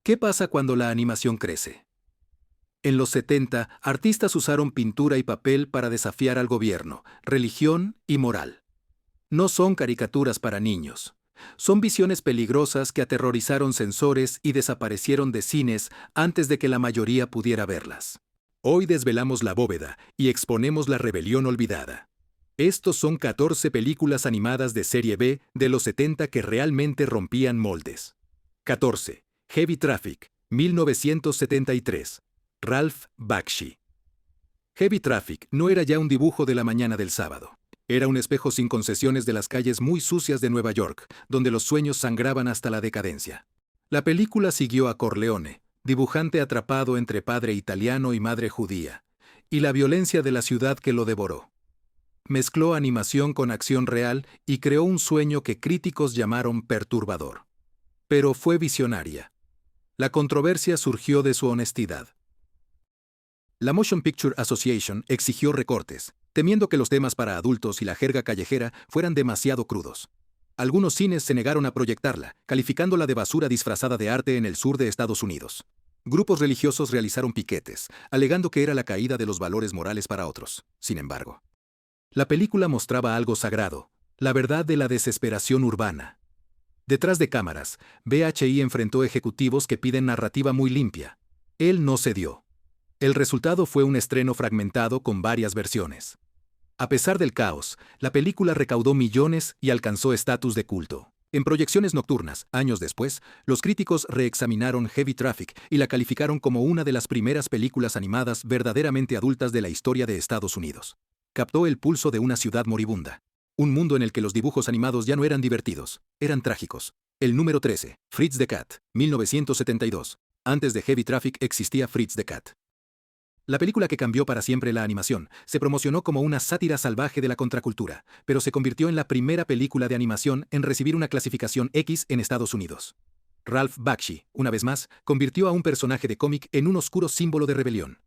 ¿Qué pasa cuando la animación crece? En los 70, artistas usaron pintura y papel para desafiar al gobierno, religión y moral. No son caricaturas para niños. Son visiones peligrosas que aterrorizaron censores y desaparecieron de cines antes de que la mayoría pudiera verlas. Hoy desvelamos la bóveda y exponemos la rebelión olvidada. Estos son 14 películas animadas de serie B de los 70 que realmente rompían moldes. 14. Heavy Traffic, 1973. Ralph Bakshi. Heavy Traffic no era ya un dibujo de la mañana del sábado. Era un espejo sin concesiones de las calles muy sucias de Nueva York, donde los sueños sangraban hasta la decadencia. La película siguió a Corleone, dibujante atrapado entre padre italiano y madre judía, y la violencia de la ciudad que lo devoró. Mezcló animación con acción real y creó un sueño que críticos llamaron perturbador. Pero fue visionaria. La controversia surgió de su honestidad. La Motion Picture Association exigió recortes, temiendo que los temas para adultos y la jerga callejera fueran demasiado crudos. Algunos cines se negaron a proyectarla, calificándola de basura disfrazada de arte en el sur de Estados Unidos. Grupos religiosos realizaron piquetes, alegando que era la caída de los valores morales para otros. Sin embargo, la película mostraba algo sagrado, la verdad de la desesperación urbana. Detrás de cámaras, BHI enfrentó ejecutivos que piden narrativa muy limpia. Él no cedió. El resultado fue un estreno fragmentado con varias versiones. A pesar del caos, la película recaudó millones y alcanzó estatus de culto. En proyecciones nocturnas, años después, los críticos reexaminaron Heavy Traffic y la calificaron como una de las primeras películas animadas verdaderamente adultas de la historia de Estados Unidos. Captó el pulso de una ciudad moribunda. Un mundo en el que los dibujos animados ya no eran divertidos, eran trágicos. El número 13, Fritz the Cat, 1972. Antes de Heavy Traffic existía Fritz the Cat. La película que cambió para siempre la animación se promocionó como una sátira salvaje de la contracultura, pero se convirtió en la primera película de animación en recibir una clasificación X en Estados Unidos. Ralph Bakshi, una vez más, convirtió a un personaje de cómic en un oscuro símbolo de rebelión.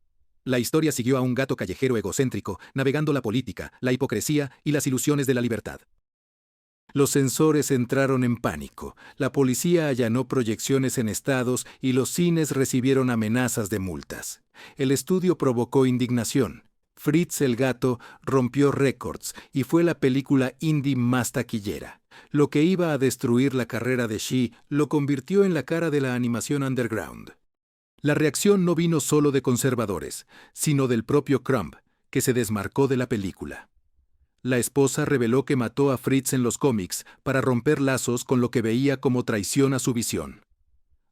La historia siguió a un gato callejero egocéntrico, navegando la política, la hipocresía y las ilusiones de la libertad. Los censores entraron en pánico, la policía allanó proyecciones en estados y los cines recibieron amenazas de multas. El estudio provocó indignación. Fritz el gato rompió récords y fue la película indie más taquillera. Lo que iba a destruir la carrera de Shi lo convirtió en la cara de la animación underground. La reacción no vino solo de conservadores, sino del propio Crumb, que se desmarcó de la película. La esposa reveló que mató a Fritz en los cómics para romper lazos con lo que veía como traición a su visión.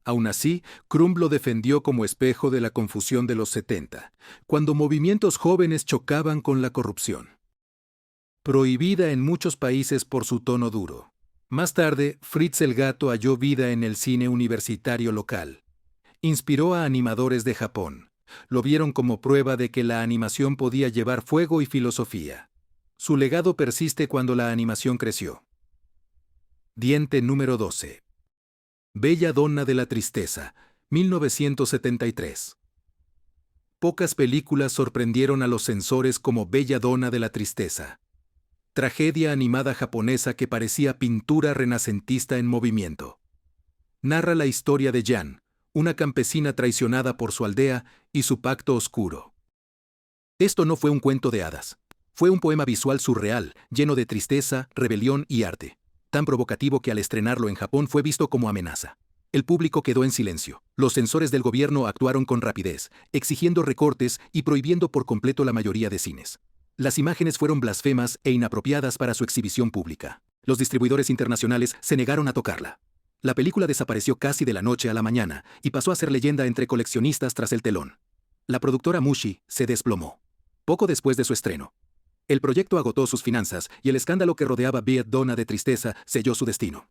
Aún así, Crumb lo defendió como espejo de la confusión de los 70, cuando movimientos jóvenes chocaban con la corrupción. Prohibida en muchos países por su tono duro. Más tarde, Fritz el gato halló vida en el cine universitario local. Inspiró a animadores de Japón. Lo vieron como prueba de que la animación podía llevar fuego y filosofía. Su legado persiste cuando la animación creció. Diente número 12. Bella Donna de la Tristeza, 1973. Pocas películas sorprendieron a los censores como Bella Donna de la Tristeza. Tragedia animada japonesa que parecía pintura renacentista en movimiento. Narra la historia de Jan, una campesina traicionada por su aldea y su pacto oscuro. Esto no fue un cuento de hadas. Fue un poema visual surreal, lleno de tristeza, rebelión y arte. Tan provocativo que al estrenarlo en Japón fue visto como amenaza. El público quedó en silencio. Los censores del gobierno actuaron con rapidez, exigiendo recortes y prohibiendo por completo la mayoría de cines. Las imágenes fueron blasfemas e inapropiadas para su exhibición pública. Los distribuidores internacionales se negaron a tocarla. La película desapareció casi de la noche a la mañana y pasó a ser leyenda entre coleccionistas tras el telón. La productora Mushi se desplomó. Poco después de su estreno, el proyecto agotó sus finanzas y el escándalo que rodeaba Bella Donna de Tristeza selló su destino.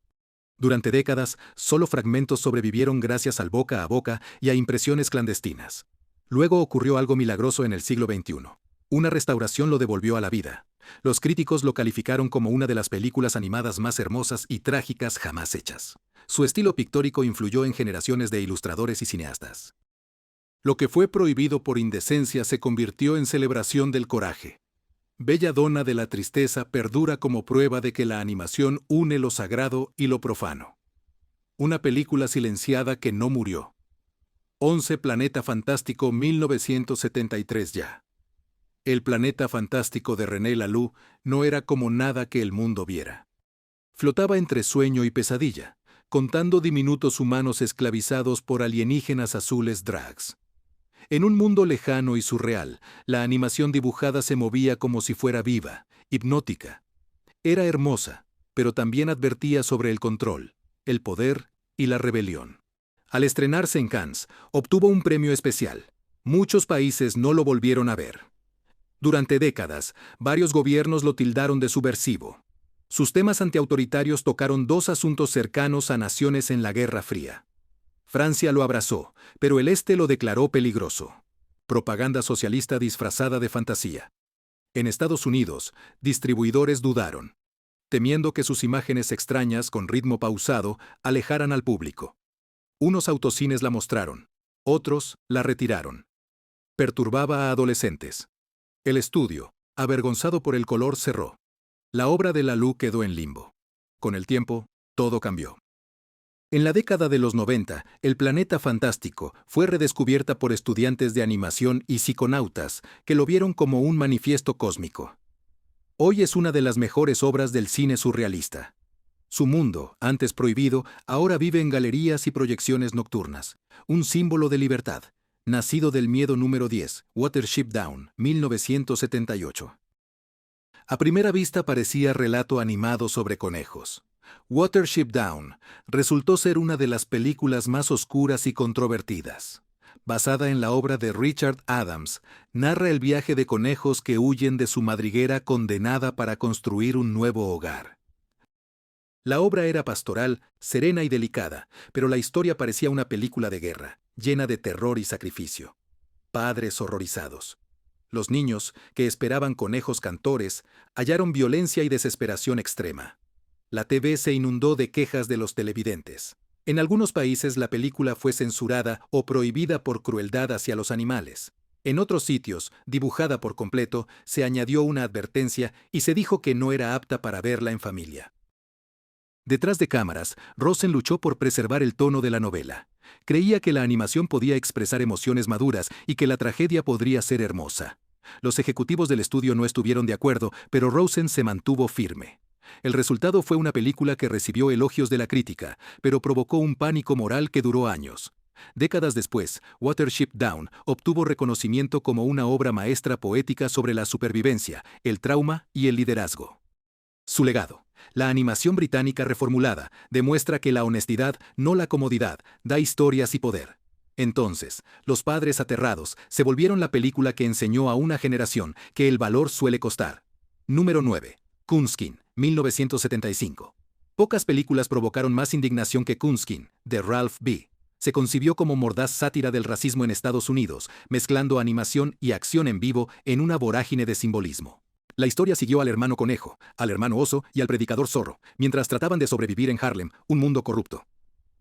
Durante décadas, solo fragmentos sobrevivieron gracias al boca a boca y a impresiones clandestinas. Luego ocurrió algo milagroso en el siglo XXI. Una restauración lo devolvió a la vida. Los críticos lo calificaron como una de las películas animadas más hermosas y trágicas jamás hechas. Su estilo pictórico influyó en generaciones de ilustradores y cineastas. Lo que fue prohibido por indecencia se convirtió en celebración del coraje. Bella Donna de la Tristeza perdura como prueba de que la animación une lo sagrado y lo profano. Una película silenciada que no murió. 11 Planeta Fantástico 1973 ya. El Planeta Fantástico de René Laloux no era como nada que el mundo viera. Flotaba entre sueño y pesadilla, contando diminutos humanos esclavizados por alienígenas azules drags. En un mundo lejano y surreal, la animación dibujada se movía como si fuera viva, hipnótica. Era hermosa, pero también advertía sobre el control, el poder y la rebelión. Al estrenarse en Cannes, obtuvo un premio especial. Muchos países no lo volvieron a ver. Durante décadas, varios gobiernos lo tildaron de subversivo. Sus temas antiautoritarios tocaron dos asuntos cercanos a naciones en la Guerra Fría. Francia lo abrazó, pero el Este lo declaró peligroso. Propaganda socialista disfrazada de fantasía. En Estados Unidos, distribuidores dudaron, temiendo que sus imágenes extrañas con ritmo pausado alejaran al público. Unos autocines la mostraron, otros la retiraron. Perturbaba a adolescentes. El estudio, avergonzado por el color, cerró. La obra de Laloux quedó en limbo. Con el tiempo, todo cambió. En la década de los 90, El Planeta Fantástico fue redescubierta por estudiantes de animación y psiconautas que lo vieron como un manifiesto cósmico. Hoy es una de las mejores obras del cine surrealista. Su mundo, antes prohibido, ahora vive en galerías y proyecciones nocturnas, un símbolo de libertad, nacido del miedo número 10, Watership Down, 1978. A primera vista parecía relato animado sobre conejos. Watership Down resultó ser una de las películas más oscuras y controvertidas. Basada en la obra de Richard Adams, narra el viaje de conejos que huyen de su madriguera condenada para construir un nuevo hogar. La obra era pastoral, serena y delicada, pero la historia parecía una película de guerra, llena de terror y sacrificio. Padres horrorizados. Los niños, que esperaban conejos cantores, hallaron violencia y desesperación extrema. La TV se inundó de quejas de los televidentes. En algunos países la película fue censurada o prohibida por crueldad hacia los animales. En otros sitios, dibujada por completo, se añadió una advertencia y se dijo que no era apta para verla en familia. Detrás de cámaras, Rosen luchó por preservar el tono de la novela. Creía que la animación podía expresar emociones maduras y que la tragedia podría ser hermosa. Los ejecutivos del estudio no estuvieron de acuerdo, pero Rosen se mantuvo firme. El resultado fue una película que recibió elogios de la crítica, pero provocó un pánico moral que duró años. Décadas después, Watership Down obtuvo reconocimiento como una obra maestra poética sobre la supervivencia, el trauma y el liderazgo. Su legado. La animación británica reformulada demuestra que la honestidad, no la comodidad, da historias y poder. Entonces, Los padres aterrados se volvieron la película que enseñó a una generación que el valor suele costar. Número 9. Coonskin, 1975. Pocas películas provocaron más indignación que Coonskin, de Ralph B. Se concibió como mordaz sátira del racismo en Estados Unidos, mezclando animación y acción en vivo en una vorágine de simbolismo. La historia siguió al hermano conejo, al hermano oso y al predicador zorro, mientras trataban de sobrevivir en Harlem, un mundo corrupto.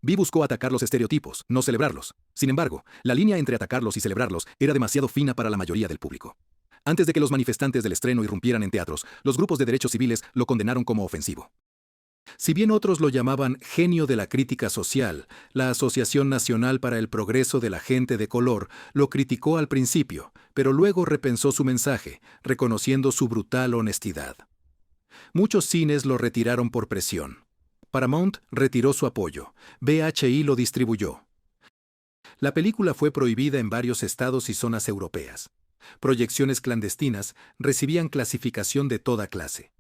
Vi buscó atacar los estereotipos, no celebrarlos. Sin embargo, la línea entre atacarlos y celebrarlos era demasiado fina para la mayoría del público. Antes de que los manifestantes del estreno irrumpieran en teatros, los grupos de derechos civiles lo condenaron como ofensivo. Si bien otros lo llamaban genio de la crítica social, la Asociación Nacional para el Progreso de la Gente de Color lo criticó al principio, pero luego repensó su mensaje, reconociendo su brutal honestidad. Muchos cines lo retiraron por presión. Paramount retiró su apoyo, BHI lo distribuyó. La película fue prohibida en varios estados y zonas europeas. Proyecciones clandestinas recibían clasificación de toda clase.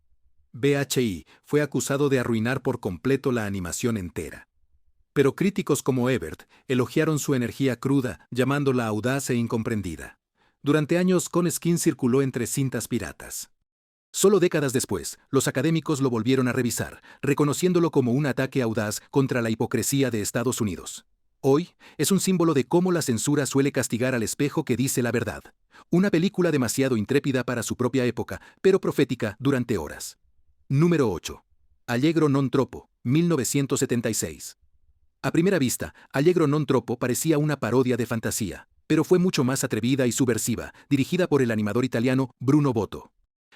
BHI fue acusado de arruinar por completo la animación entera. Pero críticos como Ebert elogiaron su energía cruda, llamándola audaz e incomprendida. Durante años, Coonskin circuló entre cintas piratas. Solo décadas después, los académicos lo volvieron a revisar, reconociéndolo como un ataque audaz contra la hipocresía de Estados Unidos. Hoy, es un símbolo de cómo la censura suele castigar al espejo que dice la verdad. Una película demasiado intrépida para su propia época, pero profética durante horas. Número 8. Allegro non troppo, 1976. A primera vista, Allegro non troppo parecía una parodia de fantasía, pero fue mucho más atrevida y subversiva, dirigida por el animador italiano Bruno Botto.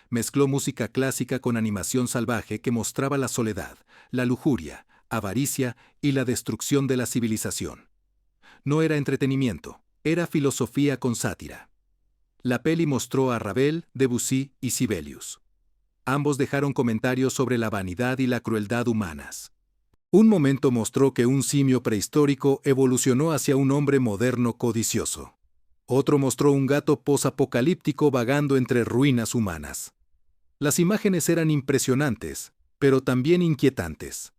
Mezcló música clásica con animación salvaje que mostraba la soledad, la lujuria, avaricia y la destrucción de la civilización. No era entretenimiento, era filosofía con sátira. La peli mostró a Ravel, Debussy y Sibelius. Ambos dejaron comentarios sobre la vanidad y la crueldad humanas. Un momento mostró que un simio prehistórico evolucionó hacia un hombre moderno codicioso. Otro mostró un gato posapocalíptico vagando entre ruinas humanas. Las imágenes eran impresionantes, pero también inquietantes.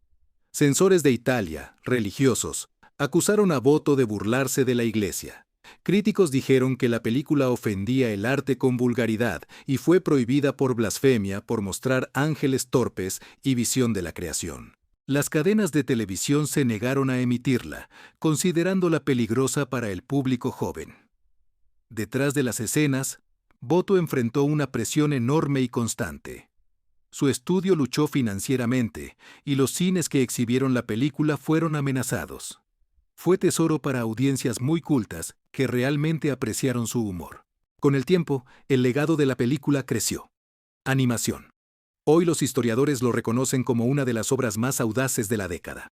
Censores de Italia, religiosos, acusaron a Boto de burlarse de la Iglesia. Críticos dijeron que la película ofendía el arte con vulgaridad y fue prohibida por blasfemia por mostrar ángeles torpes y visión de la creación. Las cadenas de televisión se negaron a emitirla, considerándola peligrosa para el público joven. Detrás de las escenas, Boto enfrentó una presión enorme y constante. Su estudio luchó financieramente, y los cines que exhibieron la película fueron amenazados. Fue tesoro para audiencias muy cultas que realmente apreciaron su humor. Con el tiempo, el legado de la película creció. Animación. Hoy los historiadores lo reconocen como una de las obras más audaces de la década.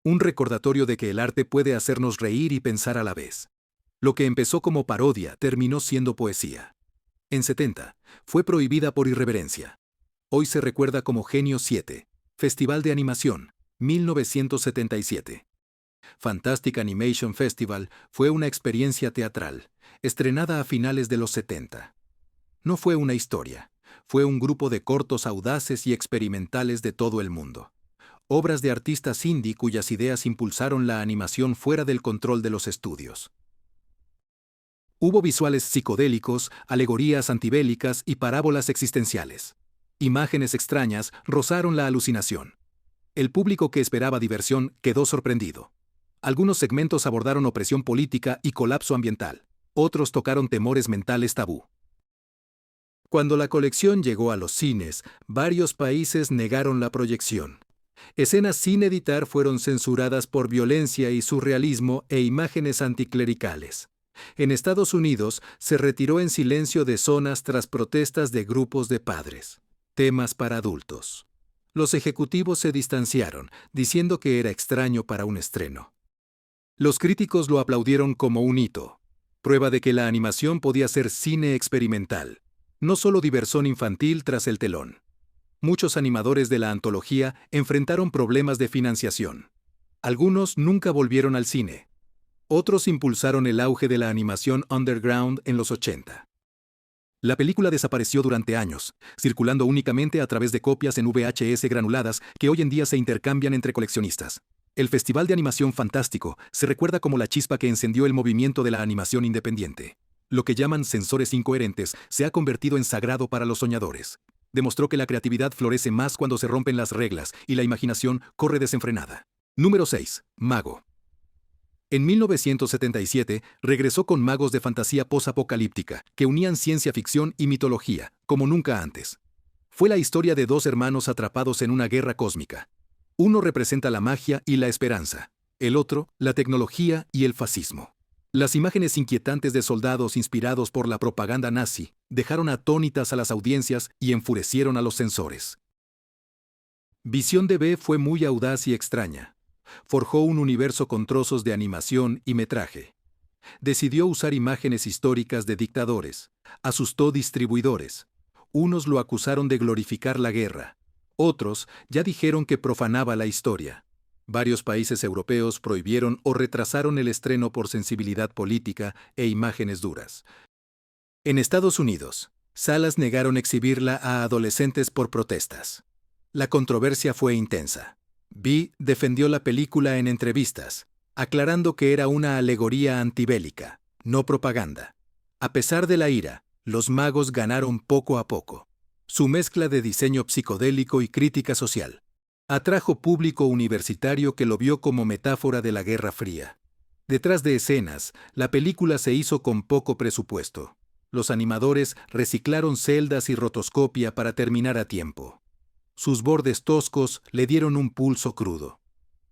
Un recordatorio de que el arte puede hacernos reír y pensar a la vez. Lo que empezó como parodia terminó siendo poesía. En 70, fue prohibida por irreverencia. Hoy se recuerda como Genio 7, Festival de Animación, 1977. Fantastic Animation Festival fue una experiencia teatral, estrenada a finales de los 70. No fue una historia, fue un grupo de cortos audaces y experimentales de todo el mundo. Obras de artistas indie cuyas ideas impulsaron la animación fuera del control de los estudios. Hubo visuales psicodélicos, alegorías antibélicas y parábolas existenciales. Imágenes extrañas rozaron la alucinación. El público que esperaba diversión quedó sorprendido. Algunos segmentos abordaron opresión política y colapso ambiental. Otros tocaron temores mentales tabú. Cuando la colección llegó a los cines, varios países negaron la proyección. Escenas sin editar fueron censuradas por violencia y surrealismo e imágenes anticlericales. En Estados Unidos, se retiró en silencio de zonas tras protestas de grupos de padres. Temas para adultos. Los ejecutivos se distanciaron, diciendo que era extraño para un estreno. Los críticos lo aplaudieron como un hito, prueba de que la animación podía ser cine experimental, no solo diversión infantil tras el telón. Muchos animadores de la antología enfrentaron problemas de financiación. Algunos nunca volvieron al cine. Otros impulsaron el auge de la animación underground en los 80. La película desapareció durante años, circulando únicamente a través de copias en VHS granuladas que hoy en día se intercambian entre coleccionistas. El Festival de Animación Fantástico se recuerda como la chispa que encendió el movimiento de la animación independiente. Lo que llaman censores incoherentes se ha convertido en sagrado para los soñadores. Demostró que la creatividad florece más cuando se rompen las reglas y la imaginación corre desenfrenada. Número 6. Mago. En 1977 regresó con magos de fantasía posapocalíptica que unían ciencia ficción y mitología, como nunca antes. Fue la historia de dos hermanos atrapados en una guerra cósmica. Uno representa la magia y la esperanza, el otro, la tecnología y el fascismo. Las imágenes inquietantes de soldados inspirados por la propaganda nazi dejaron atónitas a las audiencias y enfurecieron a los censores. Visión de B fue muy audaz y extraña. Forjó un universo con trozos de animación y metraje. Decidió usar imágenes históricas de dictadores. Asustó distribuidores. Unos lo acusaron de glorificar la guerra. Otros ya dijeron que profanaba la historia. Varios países europeos prohibieron o retrasaron el estreno por sensibilidad política e imágenes duras. En Estados Unidos, salas negaron exhibirla a adolescentes por protestas. La controversia fue intensa. B defendió la película en entrevistas, aclarando que era una alegoría antibélica, no propaganda. A pesar de la ira, los magos ganaron poco a poco. Su mezcla de diseño psicodélico y crítica social atrajo público universitario que lo vio como metáfora de la Guerra Fría. Detrás de escenas, la película se hizo con poco presupuesto. Los animadores reciclaron celdas y rotoscopia para terminar a tiempo. Sus bordes toscos le dieron un pulso crudo.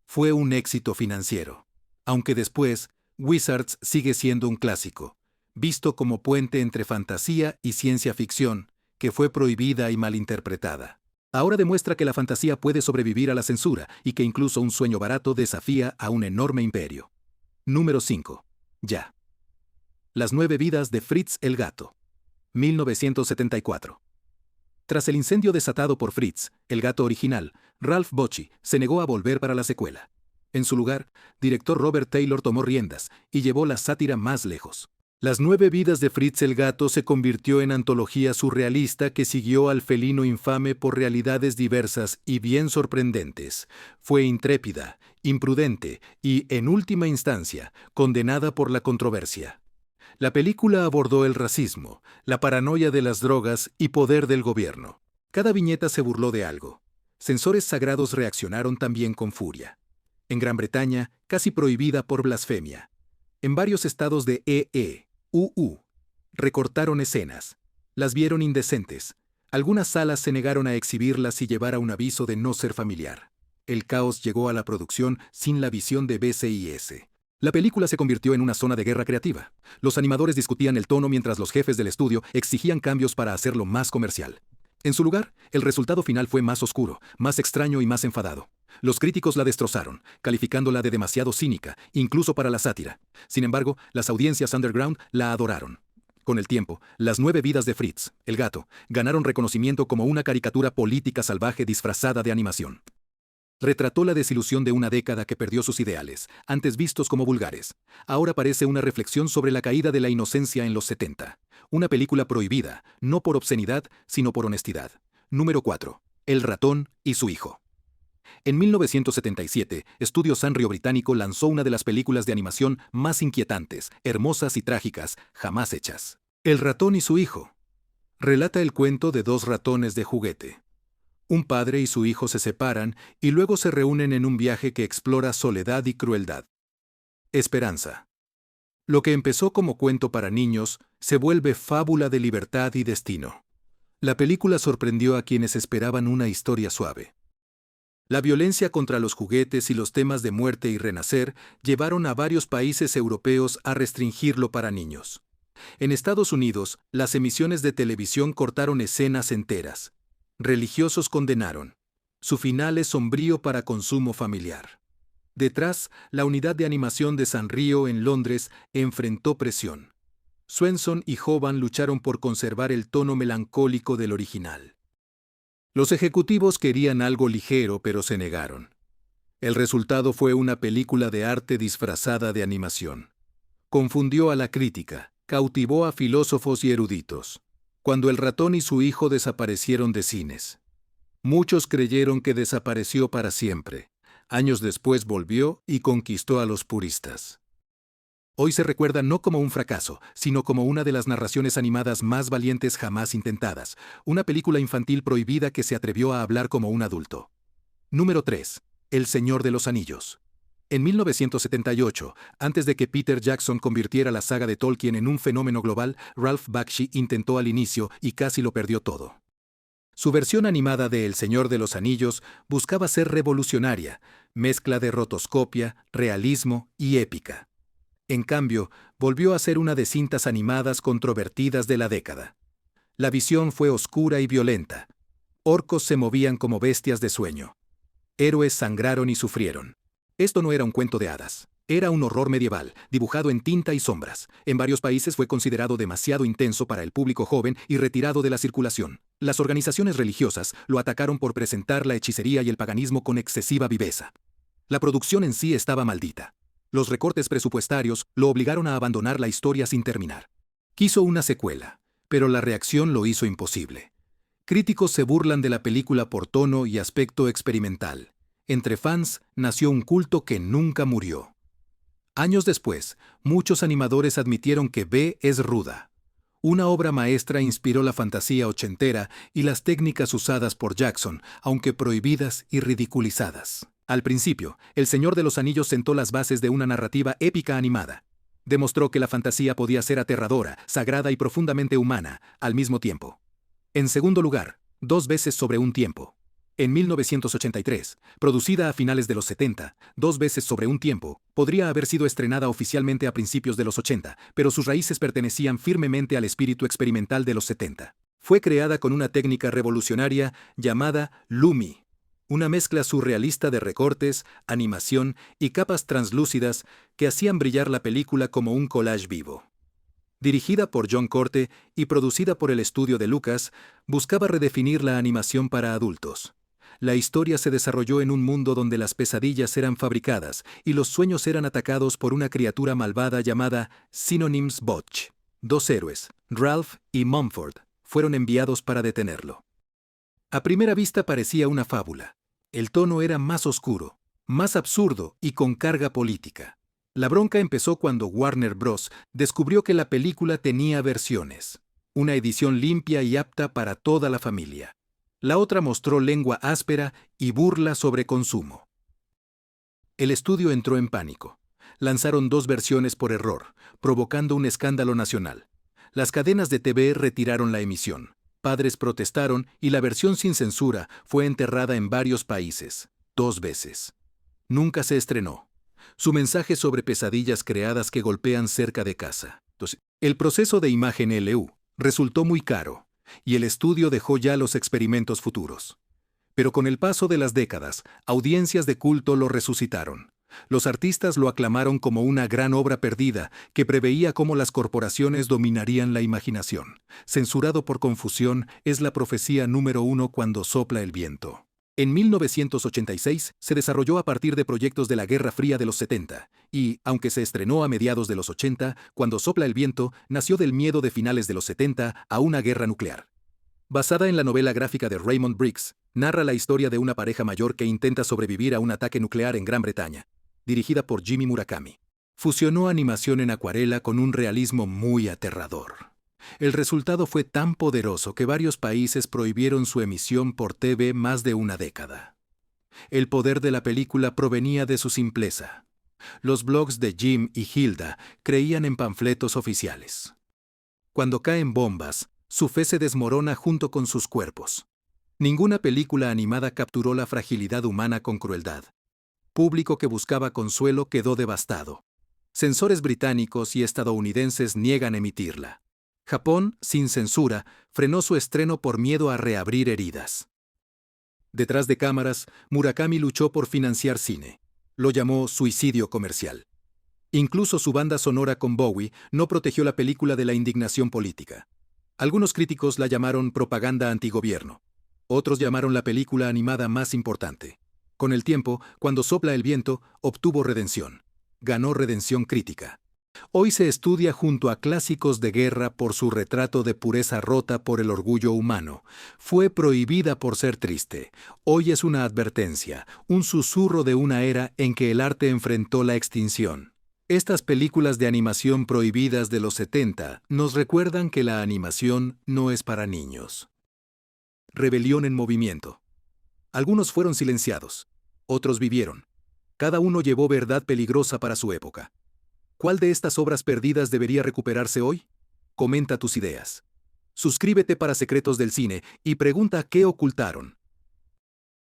Fue un éxito financiero. Aunque después, Wizards sigue siendo un clásico, visto como puente entre fantasía y ciencia ficción, que fue prohibida y malinterpretada. Ahora demuestra que la fantasía puede sobrevivir a la censura y que incluso un sueño barato desafía a un enorme imperio. Número 5. Ya. Las 9 vidas de Fritz el gato. 1974. Tras el incendio desatado por Fritz, el gato original, Ralph Bakshi se negó a volver para la secuela. En su lugar, director Robert Taylor tomó riendas y llevó la sátira más lejos. Las 9 vidas de Fritz el gato se convirtió en antología surrealista que siguió al felino infame por realidades diversas y bien sorprendentes. Fue intrépida, imprudente y, en última instancia, condenada por la controversia. La película abordó el racismo, la paranoia de las drogas y poder del gobierno. Cada viñeta se burló de algo. Censores sagrados reaccionaron también con furia. En Gran Bretaña, casi prohibida por blasfemia. En varios estados de UU, recortaron escenas. Las vieron indecentes. Algunas salas se negaron a exhibirlas y llevara un aviso de no ser familiar. El caos llegó a la producción sin la visión de BCIS. La película se convirtió en una zona de guerra creativa. Los animadores discutían el tono mientras los jefes del estudio exigían cambios para hacerlo más comercial. En su lugar, el resultado final fue más oscuro, más extraño y más enfadado. Los críticos la destrozaron, calificándola de demasiado cínica, incluso para la sátira. Sin embargo, las audiencias underground la adoraron. Con el tiempo, las 9 vidas de Fritz, el gato, ganaron reconocimiento como una caricatura política salvaje disfrazada de animación. Retrató la desilusión de una década que perdió sus ideales, antes vistos como vulgares. Ahora parece una reflexión sobre la caída de la inocencia en los 70. Una película prohibida, no por obscenidad, sino por honestidad. Número 4. El ratón y su hijo. En 1977, Estudio Sanrio británico lanzó una de las películas de animación más inquietantes, hermosas y trágicas jamás hechas. El ratón y su hijo. Relata el cuento de 2 ratones de juguete. Un padre y su hijo se separan y luego se reúnen en un viaje que explora soledad y crueldad. Esperanza. Lo que empezó como cuento para niños se vuelve fábula de libertad y destino. La película sorprendió a quienes esperaban una historia suave. La violencia contra los juguetes y los temas de muerte y renacer llevaron a varios países europeos a restringirlo para niños. En Estados Unidos, las emisiones de televisión cortaron escenas enteras. Religiosos condenaron. Su final es sombrío para consumo familiar. Detrás, la unidad de animación de Sanrio en Londres enfrentó presión. Swenson y Hoban lucharon por conservar el tono melancólico del original. Los ejecutivos querían algo ligero, pero se negaron. El resultado fue una película de arte disfrazada de animación. Confundió a la crítica, cautivó a filósofos y eruditos. Cuando el ratón y su hijo desaparecieron de cines. Muchos creyeron que desapareció para siempre. Años después volvió y conquistó a los puristas. Hoy se recuerda no como un fracaso, sino como una de las narraciones animadas más valientes jamás intentadas, una película infantil prohibida que se atrevió a hablar como un adulto. Número 3. El Señor de los Anillos. En 1978, antes de que Peter Jackson convirtiera la saga de Tolkien en un fenómeno global, Ralph Bakshi intentó al inicio y casi lo perdió todo. Su versión animada de El Señor de los Anillos buscaba ser revolucionaria, mezcla de rotoscopia, realismo y épica. En cambio, volvió a ser una de cintas animadas controvertidas de la década. La visión fue oscura y violenta. Orcos se movían como bestias de sueño. Héroes sangraron y sufrieron. Esto no era un cuento de hadas. Era un horror medieval, dibujado en tinta y sombras. En varios países fue considerado demasiado intenso para el público joven y retirado de la circulación. Las organizaciones religiosas lo atacaron por presentar la hechicería y el paganismo con excesiva viveza. La producción en sí estaba maldita. Los recortes presupuestarios lo obligaron a abandonar la historia sin terminar. Quiso una secuela, pero la reacción lo hizo imposible. Críticos se burlan de la película por tono y aspecto experimental. Entre fans nació un culto que nunca murió. Años después, muchos animadores admitieron que B es ruda. Una obra maestra inspiró la fantasía ochentera y las técnicas usadas por Jackson, aunque prohibidas y ridiculizadas. Al principio, El Señor de los Anillos sentó las bases de una narrativa épica animada. Demostró que la fantasía podía ser aterradora, sagrada y profundamente humana, al mismo tiempo. En segundo lugar, Dos veces sobre un tiempo. En 1983, producida a finales de los 70, Dos veces sobre un tiempo, podría haber sido estrenada oficialmente a principios de los 80, pero sus raíces pertenecían firmemente al espíritu experimental de los 70. Fue creada con una técnica revolucionaria llamada Lumi. Una mezcla surrealista de recortes, animación y capas translúcidas que hacían brillar la película como un collage vivo. Dirigida por John Corte y producida por el estudio de Lucas, buscaba redefinir la animación para adultos. La historia se desarrolló en un mundo donde las pesadillas eran fabricadas y los sueños eran atacados por una criatura malvada llamada Synonyms Botch. Dos héroes, Ralph y Mumford, fueron enviados para detenerlo. A primera vista parecía una fábula. El tono era más oscuro, más absurdo y con carga política. La bronca empezó cuando Warner Bros. Descubrió que la película tenía versiones. Una edición limpia y apta para toda la familia. La otra mostró lengua áspera y burla sobre consumo. El estudio entró en pánico. Lanzaron dos versiones por error, provocando un escándalo nacional. Las cadenas de TV retiraron la emisión. Padres protestaron y la versión sin censura fue enterrada en varios países, 2 veces. Nunca se estrenó. Su mensaje sobre pesadillas creadas que golpean cerca de casa. El proceso de imagen LU resultó muy caro, y el estudio dejó ya los experimentos futuros. Pero con el paso de las décadas, audiencias de culto lo resucitaron. Los artistas lo aclamaron como una gran obra perdida que preveía cómo las corporaciones dominarían la imaginación. Censurado por confusión, es la profecía número 1 cuando sopla el viento. En 1986 se desarrolló a partir de proyectos de la Guerra Fría de los 70, y, aunque se estrenó a mediados de los 80, Cuando sopla el viento nació del miedo de finales de los 70 a una guerra nuclear. Basada en la novela gráfica de Raymond Briggs, narra la historia de una pareja mayor que intenta sobrevivir a un ataque nuclear en Gran Bretaña. Dirigida por Jimmy Murakami. Fusionó animación en acuarela con un realismo muy aterrador. El resultado fue tan poderoso que varios países prohibieron su emisión por TV más de una década. El poder de la película provenía de su simpleza. Los blogs de Jim y Hilda creían en panfletos oficiales. Cuando caen bombas, su fe se desmorona junto con sus cuerpos. Ninguna película animada capturó la fragilidad humana con crueldad. Público que buscaba consuelo quedó devastado. Censores británicos y estadounidenses niegan emitirla. Japón, sin censura, frenó su estreno por miedo a reabrir heridas. Detrás de cámaras, Murakami luchó por financiar cine. Lo llamó suicidio comercial. Incluso su banda sonora con Bowie no protegió la película de la indignación política. Algunos críticos la llamaron propaganda antigobierno. Otros llamaron la película animada más importante. Con el tiempo, Cuando sopla el viento, obtuvo redención. Ganó redención crítica. Hoy se estudia junto a clásicos de guerra por su retrato de pureza rota por el orgullo humano. Fue prohibida por ser triste. Hoy es una advertencia, un susurro de una era en que el arte enfrentó la extinción. Estas películas de animación prohibidas de los 70 nos recuerdan que la animación no es para niños. Rebelión en movimiento. Algunos fueron silenciados, otros vivieron. Cada uno llevó verdad peligrosa para su época. ¿Cuál de estas obras perdidas debería recuperarse hoy? Comenta tus ideas. Suscríbete para Secretos del Cine y pregunta qué ocultaron.